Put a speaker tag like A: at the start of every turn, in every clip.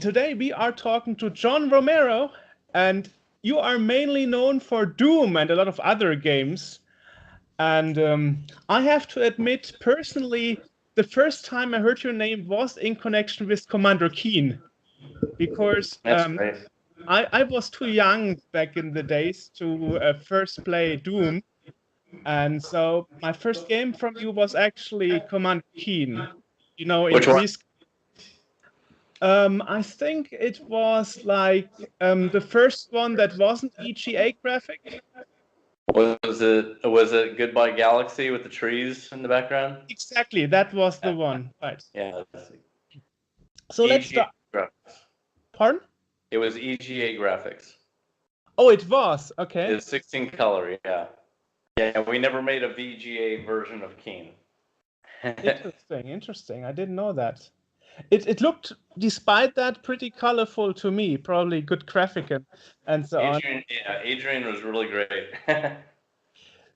A: And today we are talking to John Romero, and you are mainly known for Doom and a lot of other games. And I have to admit, personally, the first time I heard your name was in connection with Commander Keen, because
B: That's right.
A: I was too young back in the days to first play Doom. And so my first game from you was actually Commander Keen. You know, in
B: Which one?
A: this I think it was like the first one that wasn't EGA graphic.
B: Was it Goodbye Galaxy with the trees in the background?
A: Exactly, that was the one. Right.
B: Yeah.
A: So let's
B: EGA
A: start.
B: graphics.
A: Pardon?
B: It was EGA graphics.
A: Oh, it was. Okay.
B: It's 16 color. Yeah. Yeah. We never made a VGA version of Keen.
A: Interesting. I didn't know that. It looked, despite that, pretty colorful to me. Probably good graphic and so on.
B: Adrian was really great.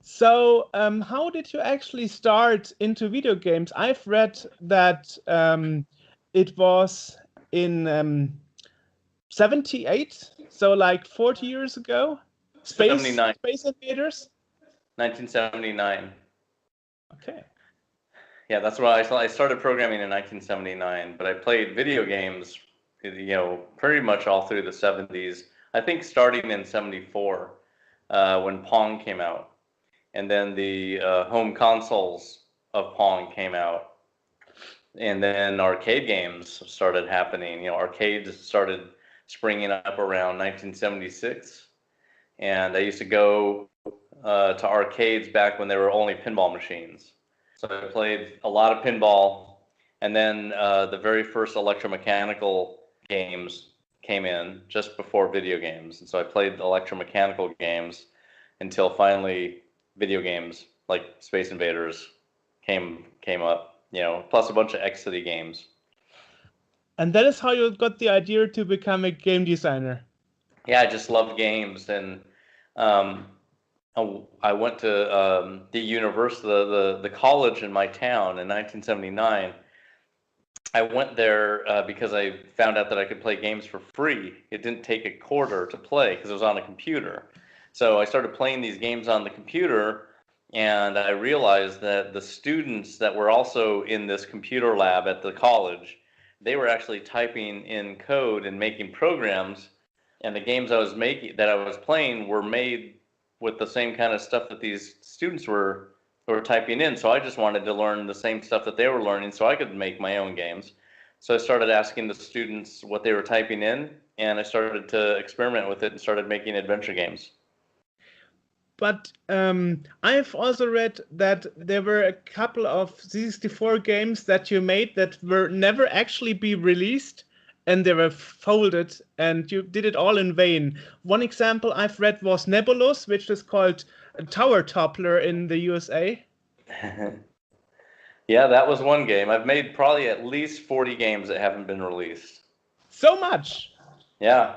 A: So, how did you actually start into video games? I've read that it was in 78, so like 40 years ago. Space
B: 1979. 1979.
A: Okay.
B: Yeah, that's why I started programming in 1979, but I played video games, pretty much all through the 70s. I think starting in 74, when Pong came out. And then the home consoles of Pong came out. And then arcade games started happening. Arcades started springing up around 1976. And I used to go to arcades back when there were only pinball machines. So I played a lot of pinball. And then the very first electromechanical games came in just before video games. And so I played electromechanical games until finally video games like Space Invaders came up, plus a bunch of X-City games.
A: And that is how you got the idea to become a game designer.
B: Yeah, I just love games, and I went to the university, the college in my town in 1979. I went there because I found out that I could play games for free. It didn't take a quarter to play because it was on a computer. So I started playing these games on the computer, and I realized that the students that were also in this computer lab at the college, they were actually typing in code and making programs, and the games I was playing were made with the same kind of stuff that these students were typing in. So I just wanted to learn the same stuff that they were learning so I could make my own games. So I started asking the students what they were typing in, and I started to experiment with it and started making adventure games.
A: But I've also read that there were a couple of 64 games that you made that were never actually be released, and they were folded, and you did it all in vain. One example I've read was Nebulous, which is called Tower Toppler in the USA.
B: Yeah, that was one game. I've made probably at least 40 games that haven't been released.
A: So much?
B: Yeah.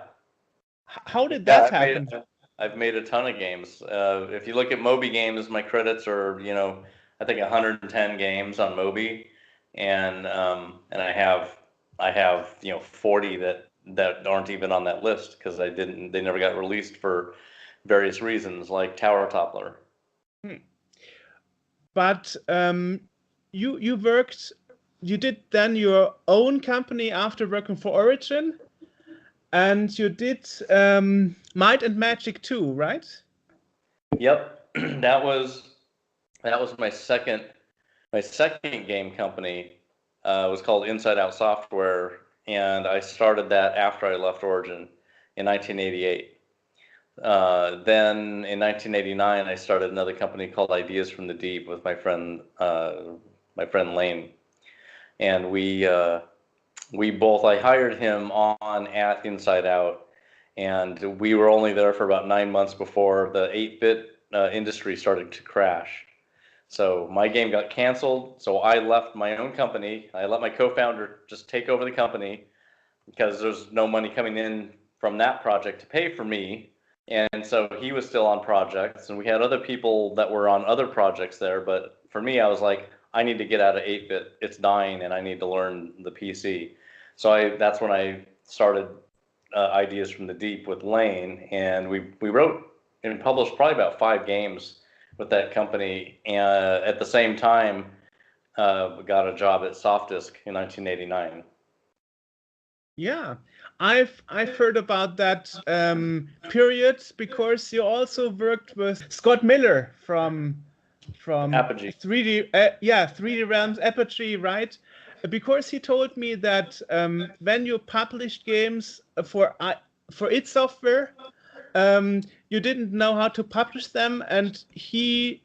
A: How did that happen?
B: I've made a ton of games. If you look at Moby Games, my credits are, I think 110 games on Moby, and I have 40 that aren't even on that list because they never got released for various reasons, like Tower Toppler.
A: But you did then your own company after working for Origin. And you did Might and Magic 2, right?
B: Yep, that was my second game company. It was called Inside Out Software, and I started that after I left Origin in 1988. Then in 1989, I started another company called Ideas from the Deep with my friend Lane, and I hired him on at Inside Out, and we were only there for about 9 months before the 8-bit industry started to crash. So my game got canceled, so I left my own company. I let my co-founder just take over the company because there's no money coming in from that project to pay for me. And so he was still on projects, and we had other people that were on other projects there. But for me, I was like, I need to get out of 8-bit. It's dying, and I need to learn the PC. So that's when I started Ideas from the Deep with Lane, and we wrote and published probably about 5 games with that company, and at the same time, we got a job at Softdisk in 1989.
A: Yeah, I've heard about that period because you also worked with Scott Miller from
B: Apogee.
A: 3D 3D Realms Apogee, right? Because he told me that when you published games for id Software, you didn't know how to publish them, and he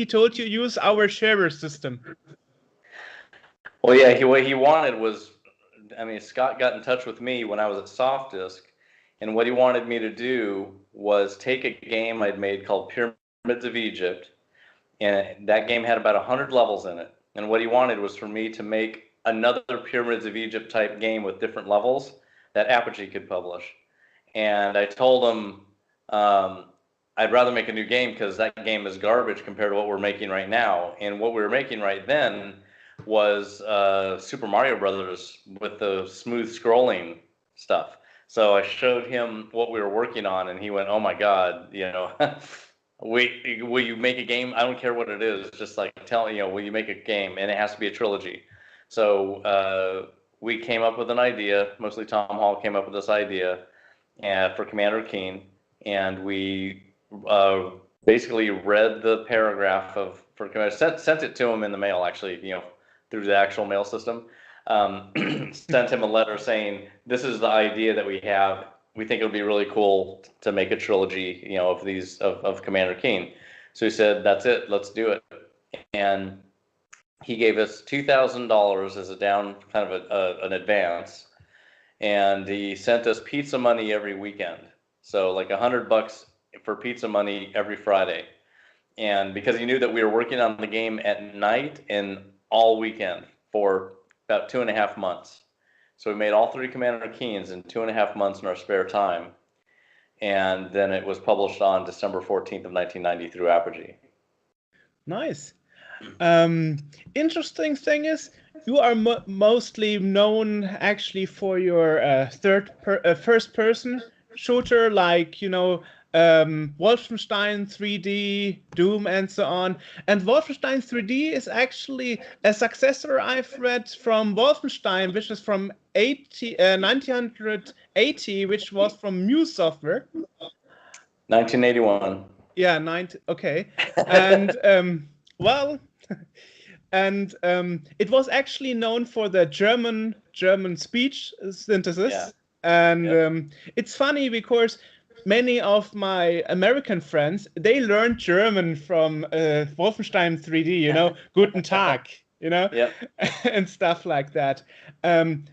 A: told you use our sharer system.
B: Well, yeah, what he wanted was, I mean, Scott got in touch with me when I was at Softdisk, and what he wanted me to do was take a game I'd made called Pyramids of Egypt, and that game had about 100 levels in it. And what he wanted was for me to make another Pyramids of Egypt type game with different levels that Apogee could publish. And I told him I'd rather make a new game because that game is garbage compared to what we're making right now. And what we were making right then was Super Mario Brothers with the smooth scrolling stuff. So I showed him what we were working on, and he went, "Oh my God, you know, will you make a game? I don't care what it is. Just like will you make a game? And it has to be a trilogy." So we came up with an idea. Mostly Tom Hall came up with this idea for Commander Keen, and we basically read the paragraph for Commander. Sent it to him in the mail, actually, through the actual mail system. Sent him a letter saying, "This is the idea that we have. We think it would be really cool to make a trilogy, of these of Commander Keen." So he said, "That's it. Let's do it." And he gave us $2,000 as a down, kind of an advance, and he sent us pizza money every weekend. So like $100 for pizza money every Friday. And because he knew that we were working on the game at night and all weekend for about 2.5 months. So we made all 3 Commander Keens in 2.5 months in our spare time. And then it was published on December 14th of 1990 through Apogee.
A: Nice. Interesting thing is, you are mostly known actually for your first-person shooter, like Wolfenstein 3D, Doom, and so on. And Wolfenstein 3D is actually a successor I've read from Wolfenstein, which is from 1980, which was from Muse Software.
B: 1981.
A: Yeah, okay. And well, and it was actually known for the German speech synthesis.
B: Yeah.
A: And it's funny because many of my American friends, they learned German from Wolfenstein 3D, Guten Tag,
B: Yep.
A: and stuff like that.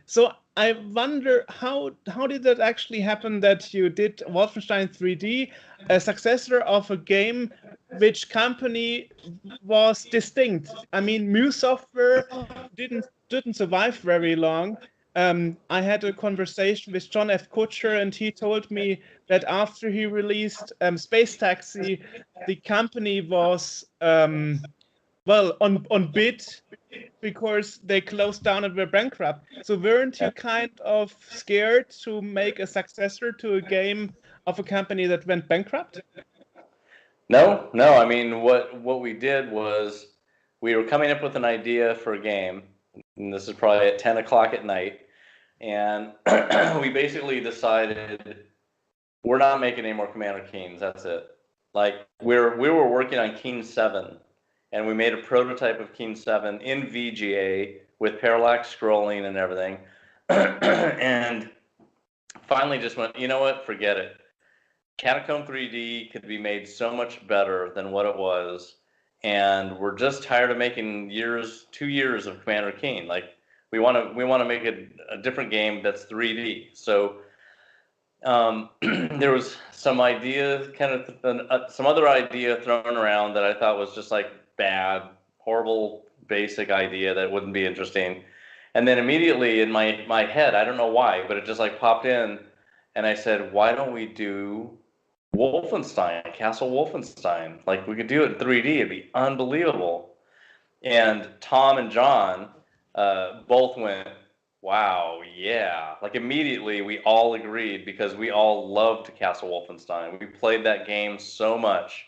A: So I wonder how did that actually happen that you did Wolfenstein 3D, a successor of a game which company was distinct. I mean, Muse Software didn't survive very long. I had a conversation with John F. Kutcher, and he told me that after he released Space Taxi, the company was on bid because they closed down and were bankrupt. So weren't you kind of scared to make a successor to a game of a company that went bankrupt?
B: No. I mean, what we did was we were coming up with an idea for a game, and this is probably at 10 o'clock at night, and we basically decided we're not making any more Commander Keens. That's it. Like we were working on Keen 7, and we made a prototype of Keen 7 in VGA with parallax scrolling and everything, and finally just went, you know what? Forget it. Catacomb 3D could be made so much better than what it was, and we're just tired of making 2 years of Commander Keen. Like we want to make a different game that's 3D. So there was some idea, some other idea thrown around that I thought was just like bad, horrible, basic idea that wouldn't be interesting. And then immediately in my head, I don't know why, but it just like popped in, and I said, why don't we do Wolfenstein, Castle Wolfenstein? Like we could do it in 3D, it'd be unbelievable. And Tom and John both went, Wow, yeah. Like immediately we all agreed because we all loved Castle Wolfenstein. We played that game so much.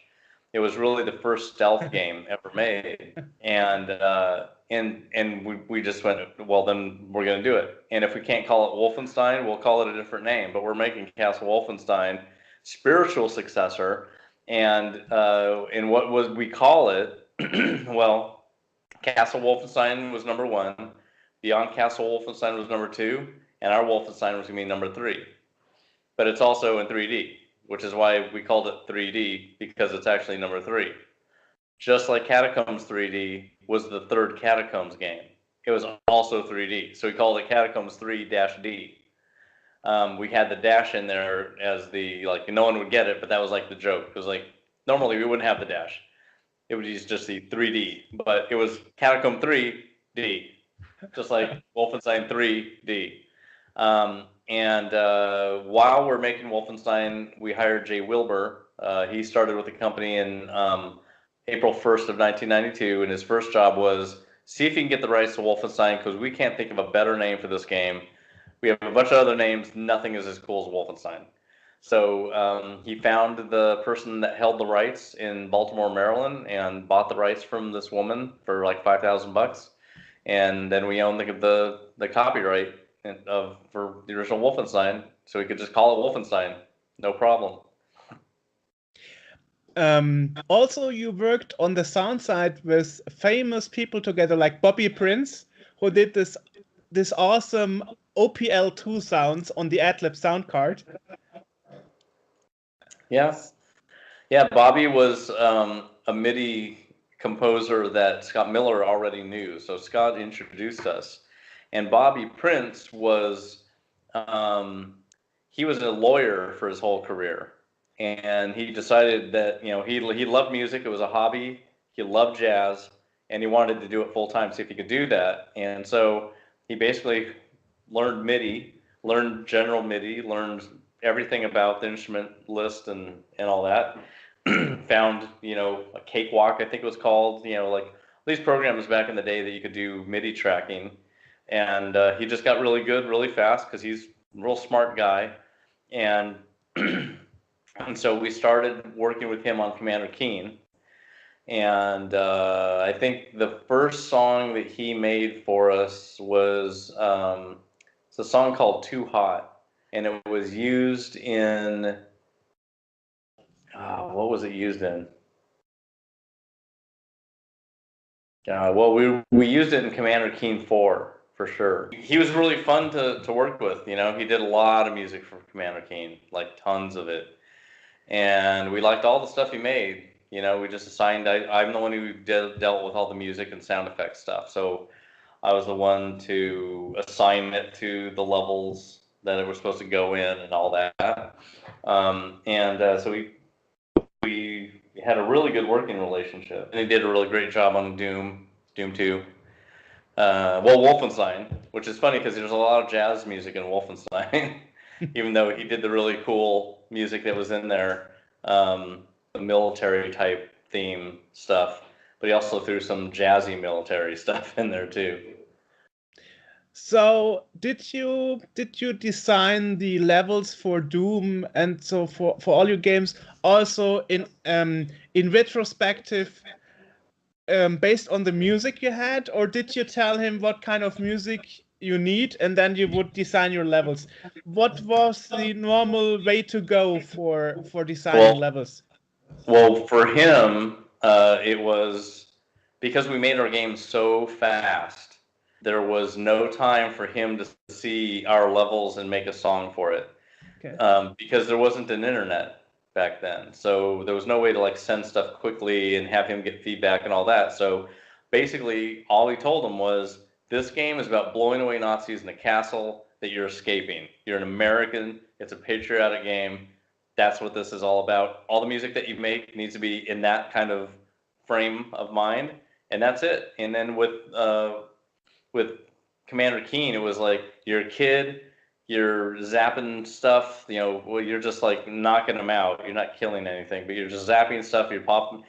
B: It was really the first stealth game ever made. And we just went, well then we're gonna do it. And if we can't call it Wolfenstein, we'll call it a different name. But we're making Castle Wolfenstein spiritual successor. And what was we call it? Well, Castle Wolfenstein was number one. Beyond Castle Wolfenstein was number two, and our Wolfenstein was going to be number three. But it's also in 3D, which is why we called it 3D, because it's actually number three. Just like Catacombs 3D was the third Catacombs game. It was also 3D, so we called it Catacombs 3-D. We had the dash in there as the, like, no one would get it, but that was like the joke. It was like, normally we wouldn't have the dash. It would use just the 3D, but it was Catacomb 3D, just like Wolfenstein 3D. While we're making Wolfenstein, we hired Jay Wilbur. He started with the company in April 1st of 1992, and his first job was see if he can get the rights to Wolfenstein, because we can't think of a better name for this game. We have a bunch of other names. Nothing is as cool as Wolfenstein. So he found the person that held the rights in Baltimore, Maryland, and bought the rights from this woman for like $5,000. And then we owned the copyright for the original Wolfenstein, so we could just call it Wolfenstein, no problem.
A: Also, you worked on the sound side with famous people together, like Bobby Prince, who did this awesome OPL2 sounds on the AdLib sound card.
B: Yeah, Bobby was a MIDI composer that Scott Miller already knew. So Scott introduced us, and Bobby Prince was he was a lawyer for his whole career, and he decided that he loved music. It was a hobby. He loved jazz, and he wanted to do it full time, see if he could do that. And so he basically learned MIDI, learned general MIDI, learned everything about the instrument list and all that. Found a Cakewalk, I think it was called, like these programs back in the day that you could do MIDI tracking. And he just got really good really fast because he's a real smart guy. And and so we started working with him on Commander Keen. And I think the first song that he made for us was it's a song called Too Hot, and it was used in what was it used in? Well, we used it in Commander Keen 4 for sure. He was really fun to work with. He did a lot of music for Commander Keen, like tons of it, and we liked all the stuff he made. We just assigned. I'm the one who dealt with all the music and sound effects stuff, so I was the one to assign it to the levels that it was supposed to go in and all that. So we had a really good working relationship, and he did a really great job on Doom 2. Wolfenstein, which is funny because there's a lot of jazz music in Wolfenstein, even though he did the really cool music that was in there, the military type theme stuff, but he also threw some jazzy military stuff in there too.
A: So did you design the levels for Doom and so for all your games also in retrospective, based on the music you had, or did you tell him what kind of music you need and then you would design your levels? What was the normal way to go for designing levels?
B: Well, for him, it was because we made our game so fast. There was no time for him to see our levels and make a song for it. Okay. Because there wasn't an internet back then. So there was no way to like send stuff quickly and have him get feedback and all that. So basically all we told him was, this game is about blowing away Nazis in a castle that you're escaping. You're an American. It's a patriotic game. That's what this is all about. All the music that you make needs to be in that kind of frame of mind. And that's it. And then with Commander Keen, it was like, you're a kid, you're zapping stuff, you're just like knocking them out. You're not killing anything, but you're just zapping stuff. You're bouncing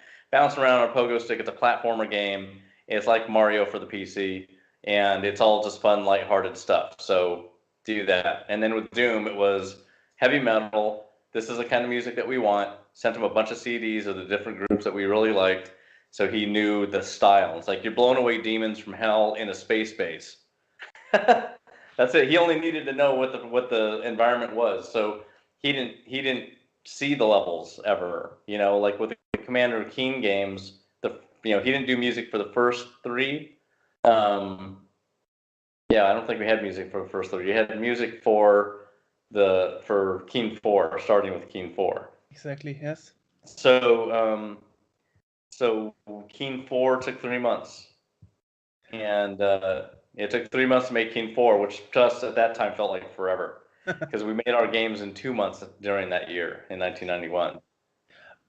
B: around on a pogo stick. It's a platformer game. It's like Mario for the PC. and it's all just fun, lighthearted stuff. So do that. And then with Doom, it was heavy metal. This is the kind of music that we want. Sent him a bunch of CDs of the different groups that we really liked, so he knew the style. It's like you're blowing away demons from hell in a space base. That's it. He only needed to know what the environment was. So he didn't see the levels ever. Like with the Commander Keen games, he didn't do music for the first three. Yeah, I don't think we had music for the first three. You had music for Keen 4, starting with Keen 4.
A: Exactly. Yes.
B: So Keen 4 took 3 months, and it took 3 months to make Keen 4, which to us at that time felt like forever, because we made our games in 2 months during that year in 1991.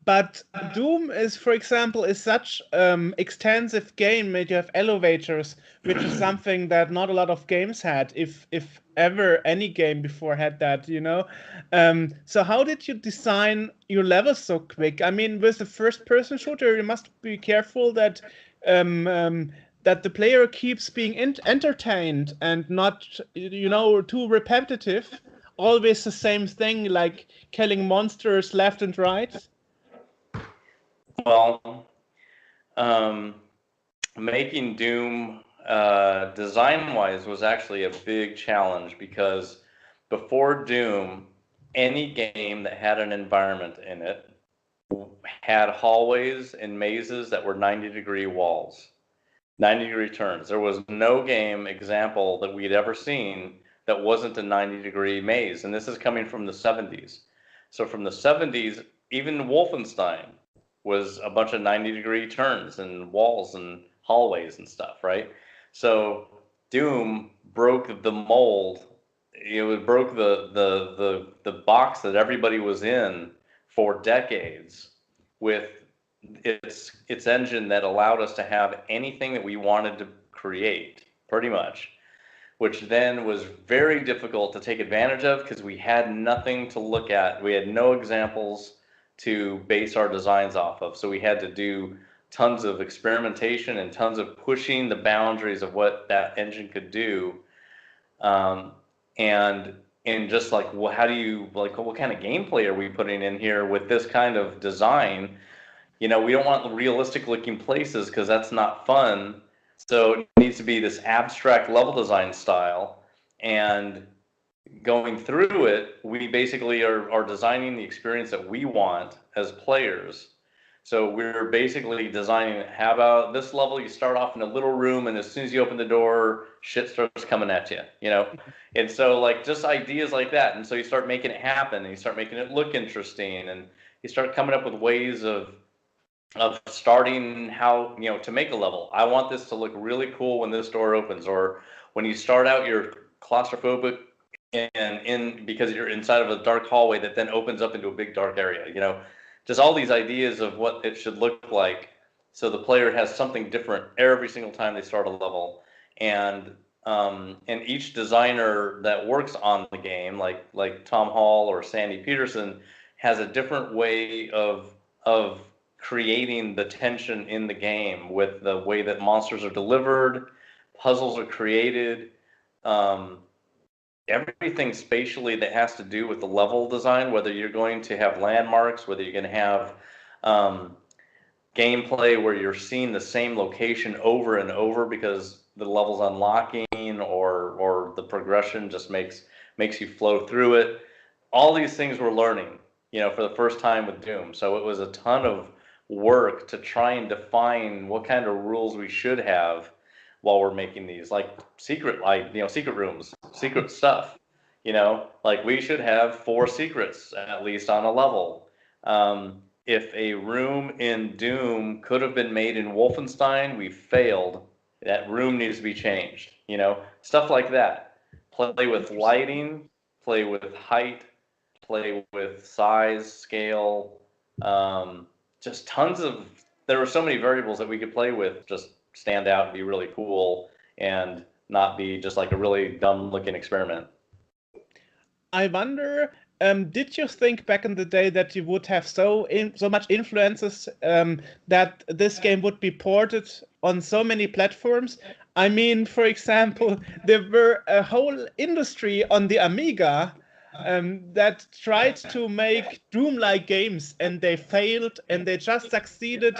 A: But Doom is, for example, is such extensive game that you have elevators, which is something that not a lot of games had, if ever any game before had that, So how did you design your levels so quick? I mean, with a first-person shooter, you must be careful that that the player keeps being entertained and not, too repetitive. Always the same thing, like killing monsters left and right.
B: Well, making Doom design-wise was actually a big challenge, because before Doom, any game that had an environment in it had hallways and mazes that were 90-degree walls, 90-degree turns. There was no game example that we'd ever seen that wasn't a 90-degree maze, and this is coming from the 70s. So from the 70s, even Wolfenstein was a bunch of 90-degree turns and walls and hallways and stuff, right? So Doom broke the mold. It broke the box that everybody was in for decades with its engine that allowed us to have anything that we wanted to create, pretty much, which then was very difficult to take advantage of because we had nothing to look at. We had no examples to base our designs off of. So we had to do tons of experimentation and tons of pushing the boundaries of what that engine could do. And just like, well, how do you, like, what kind of gameplay are we putting in here with this kind of design? We don't want realistic looking places because that's not fun. So it needs to be this abstract level design style. And going through it, we basically are designing the experience that we want as players. So we're basically designing, how about this level, you start off in a little room, and as soon as you open the door, shit starts coming at you, And so, like, just ideas like that. And so you start making it happen, and you start making it look interesting, and you start coming up with ways of starting how, to make a level. I want this to look really cool when this door opens, or when you start out, you're claustrophobic and because you're inside of a dark hallway that then opens up into a big dark area, just all these ideas of what it should look like, so the player has something different every single time they start a level. And each designer that works on the game, like Tom Hall or Sandy Peterson, has a different way of creating the tension in the game with the way that monsters are delivered, puzzles are created, everything spatially that has to do with the level design, whether you're going to have landmarks, whether you're going to have gameplay where you're seeing the same location over and over because the level's unlocking, or the progression just makes you flow through it. All these things we're learning, for the first time with Doom. So it was a ton of work to try and define what kind of rules we should have while we're making these, like secret rooms, secret stuff. Like we should have 4 secrets at least on a level. If a room in Doom could have been made in Wolfenstein, we failed. That room needs to be changed. Stuff like that. Play with lighting, play with height, play with size, scale. Just tons of. There were so many variables that we could play with. Just stand out and be really cool and not be just like a really dumb looking experiment.
A: I wonder, did you think back in the day that you would have so much influences that this game would be ported on so many platforms? I mean, for example, there were a whole industry on the Amiga that tried to make Doom-like games, and they failed, and they just succeeded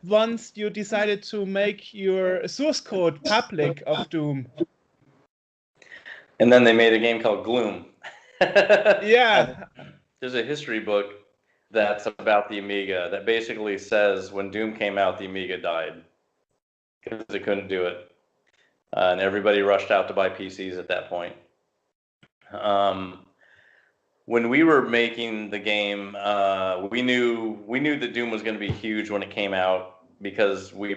A: once you decided to make your source code public of Doom.
B: And then they made a game called Gloom.
A: Yeah.
B: There's a history book that's about the Amiga that basically says when Doom came out, the Amiga died because it couldn't do it. And everybody rushed out to buy PCs at that point. When we were making the game, we knew that Doom was going to be huge when it came out because we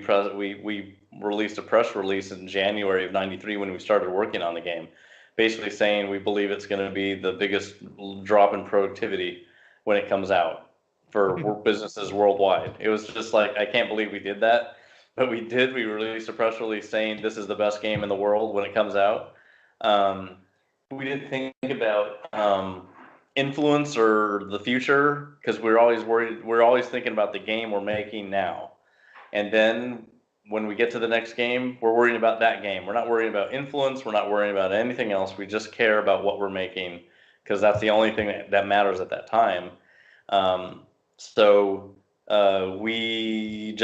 B: released a press release in January of '93 when we started working on the game, basically saying we believe it's going to be the biggest drop in productivity when it comes out for businesses worldwide. It was just like, I can't believe we did that, but we did. We released a press release saying this is the best game in the world when it comes out. We didn't think about influence or the future because we're always worried. We're always thinking about the game we're making now, and then when we get to the next game, we're worrying about that game. We're not worrying about influence. We're not worrying about anything else. We just care about what we're making because that's the only thing that matters at that time. We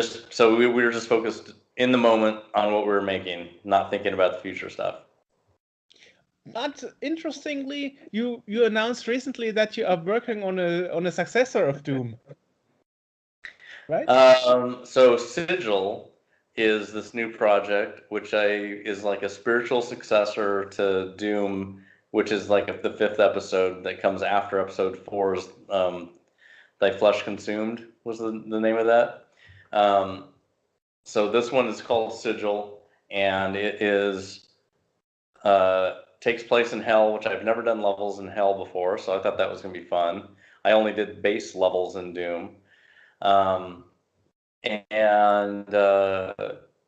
B: were just focused in the moment on what we were making, not thinking about the future stuff.
A: But interestingly, you announced recently that you are working on a successor of Doom, right?
B: So Sigil is this new project, which is like a spiritual successor to Doom, which is like the 5th episode that comes after episode 4's Thy Flesh Consumed was the name of that. So this one is called Sigil, and it is takes place in hell, which I've never done levels in hell before, so I thought that was going to be fun. I only did base levels in Doom. And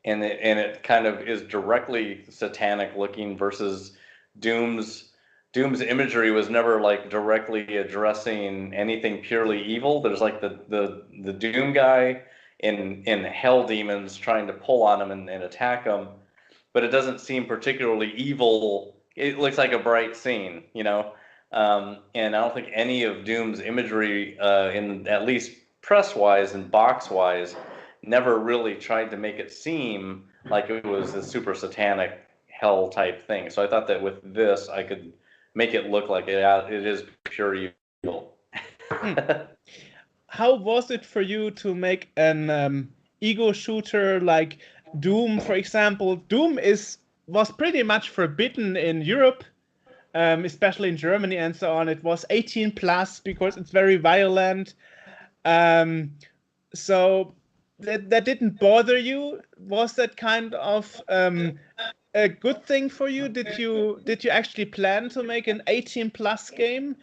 B: it kind of is directly satanic looking versus Doom's imagery was never like directly addressing anything purely evil. There's like the Doom guy in hell demons trying to pull on him and attack him, but it doesn't seem particularly evil. It looks like a bright scene, you know. And I don't think any of Doom's imagery, in at least press-wise and box-wise, never really tried to make it seem like it was a super satanic hell type thing. So I thought that with this, I could make it look like it is pure evil.
A: How was it for you to make an ego shooter like Doom, for example? Doom was pretty much forbidden in Europe, especially in Germany and so on. It was 18 plus because it's very violent. So that didn't bother you? Was that kind of a good thing for you? Did you actually plan to make an 18 plus game?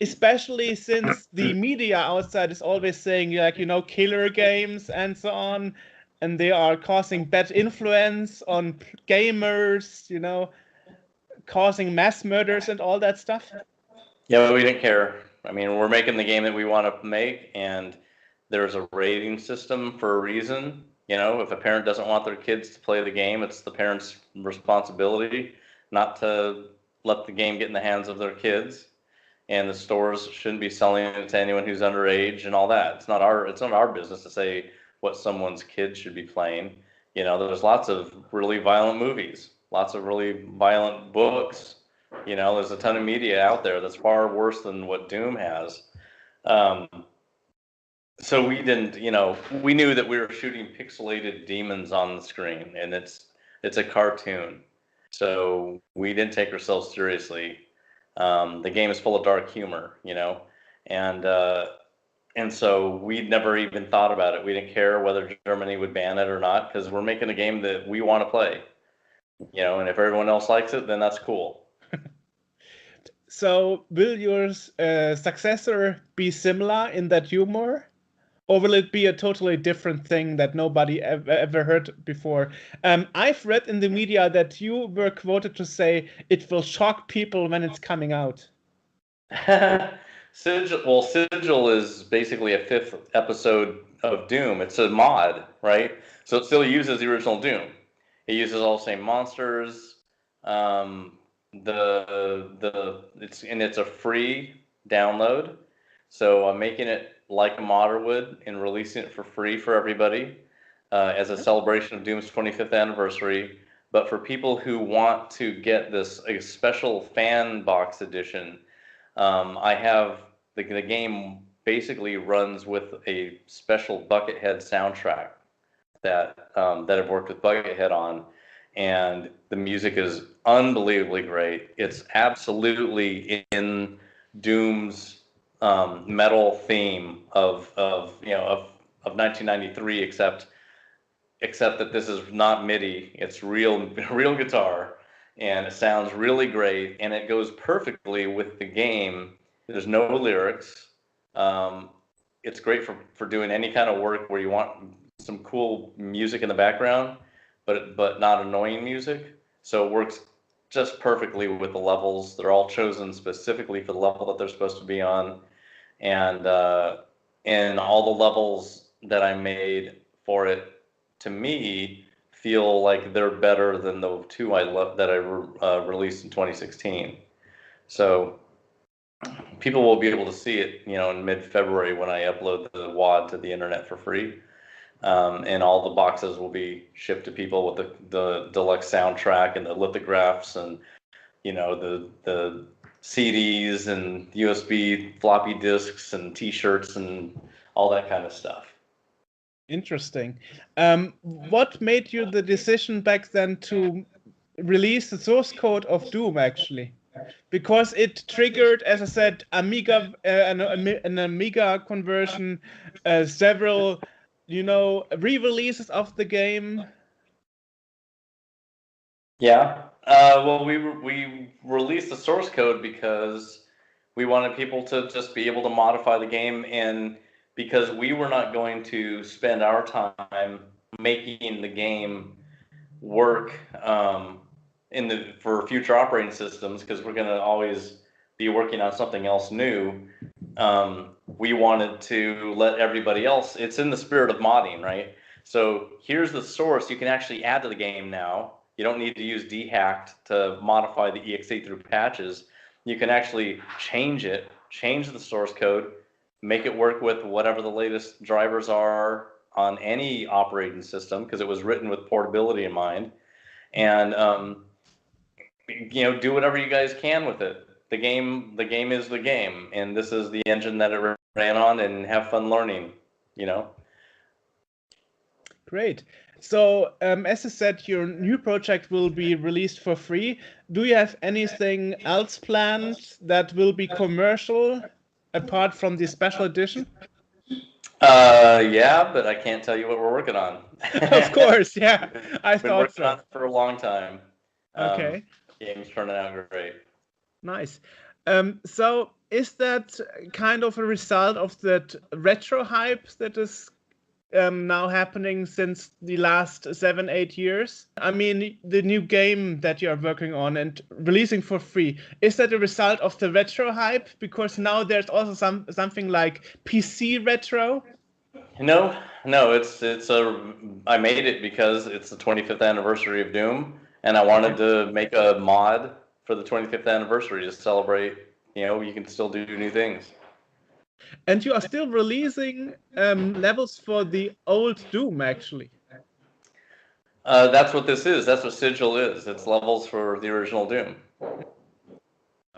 A: Especially since the media outside is always saying, like, you know, killer games and so on, and they are causing bad influence on gamers, you know, causing mass murders and all that stuff.
B: Yeah, we didn't care. I mean, we're making the game that we want to make, and there's a rating system for a reason. You know, if a parent doesn't want their kids to play the game, it's the parent's responsibility not to let the game get in the hands of their kids. And the stores shouldn't be selling it to anyone who's underage and all that. It's not our business to say what someone's kid should be playing. You know, there's lots of really violent movies, lots of really violent books. You know, there's a ton of media out there that's far worse than what Doom has. So we didn't, you know, we knew that we were shooting pixelated demons on the screen, and it's a cartoon. So we didn't take ourselves seriously. The game is full of dark humor, you know, and so we never even thought about it. We didn't care whether Germany would ban it or not because we're making a game that we want to play, you know, and if everyone else likes it, then that's cool.
A: So will your successor be similar in that humor? Or will it be a totally different thing that nobody ever heard before? I've read in the media that you were quoted to say it will shock people when it's coming out.
B: Sigil is basically a 5th episode of Doom. It's a mod, right? So it still uses the original Doom. It uses all the same monsters. It's a free download, so I'm making it like a modder would and releasing it for free for everybody as a celebration of Doom's 25th anniversary. But for people who want to get a special fan box edition, I have the game basically runs with a special Buckethead soundtrack that I've worked with Buckethead on, and the music is unbelievably great. It's absolutely in Doom's metal theme of 1993, except that this is not MIDI. It's real guitar, and it sounds really great, and it goes perfectly with the game. There's no lyrics. It's great for doing any kind of work where you want some cool music in the background, but not annoying music. So it works just perfectly with the levels. They're all chosen specifically for the level that they're supposed to be on, and all the levels that I made for it, to me, feel like they're better than the two that I released in 2016. So people will be able to see it, in mid-February when I upload the WAD to the internet for free. And all the boxes will be shipped to people with the deluxe soundtrack and the lithographs and, the CDs and USB floppy disks and T-shirts and all that kind of stuff.
A: Interesting. What made you the decision back then to release the source code of Doom, actually? Because it triggered, as I said, Amiga, an Amiga conversion, several, re-releases of the game.
B: Yeah. Well, we released the source code because we wanted people to just be able to modify the game, and because we were not going to spend our time making the game work for future operating systems, because we're going to always be working on something else new. We wanted to let everybody else. It's in the spirit of modding, right? So here's the source you can actually add to the game now. You don't need to use dhacked to modify the exe through patches. You can actually change the source code, make it work with whatever the latest drivers are on any operating system, because it was written with portability in mind, and do whatever you guys can with it. The game is the game, and this is the engine that it ran on, and have fun learning,
A: Great. So, as I said, your new project will be released for free. Do you have anything else planned that will be commercial apart from the special edition?
B: Yeah, but I can't tell you what we're working on.
A: Of course, yeah.
B: I've been working on it for a long time.
A: Okay.
B: Game's turning out great.
A: Nice. So is that kind of a result of that retro hype that is now happening since the last 7-8 years? I mean, the new game that you are working on and releasing for free, is that a result of the retro hype? Because now there's also something like PC retro.
B: No, I made it because it's the 25th anniversary of Doom, and I wanted to make a mod for the 25th anniversary to celebrate. You can still do new things.
A: And you are still releasing levels for the old Doom, actually.
B: That's what this is. That's what Sigil is. It's levels for the original Doom.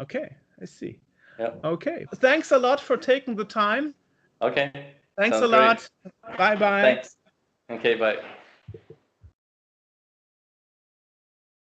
A: Okay, I see.
B: Yep.
A: Okay. Thanks a lot for taking the time.
B: Okay.
A: Thanks a lot. Bye-bye.
B: Thanks. Okay, bye.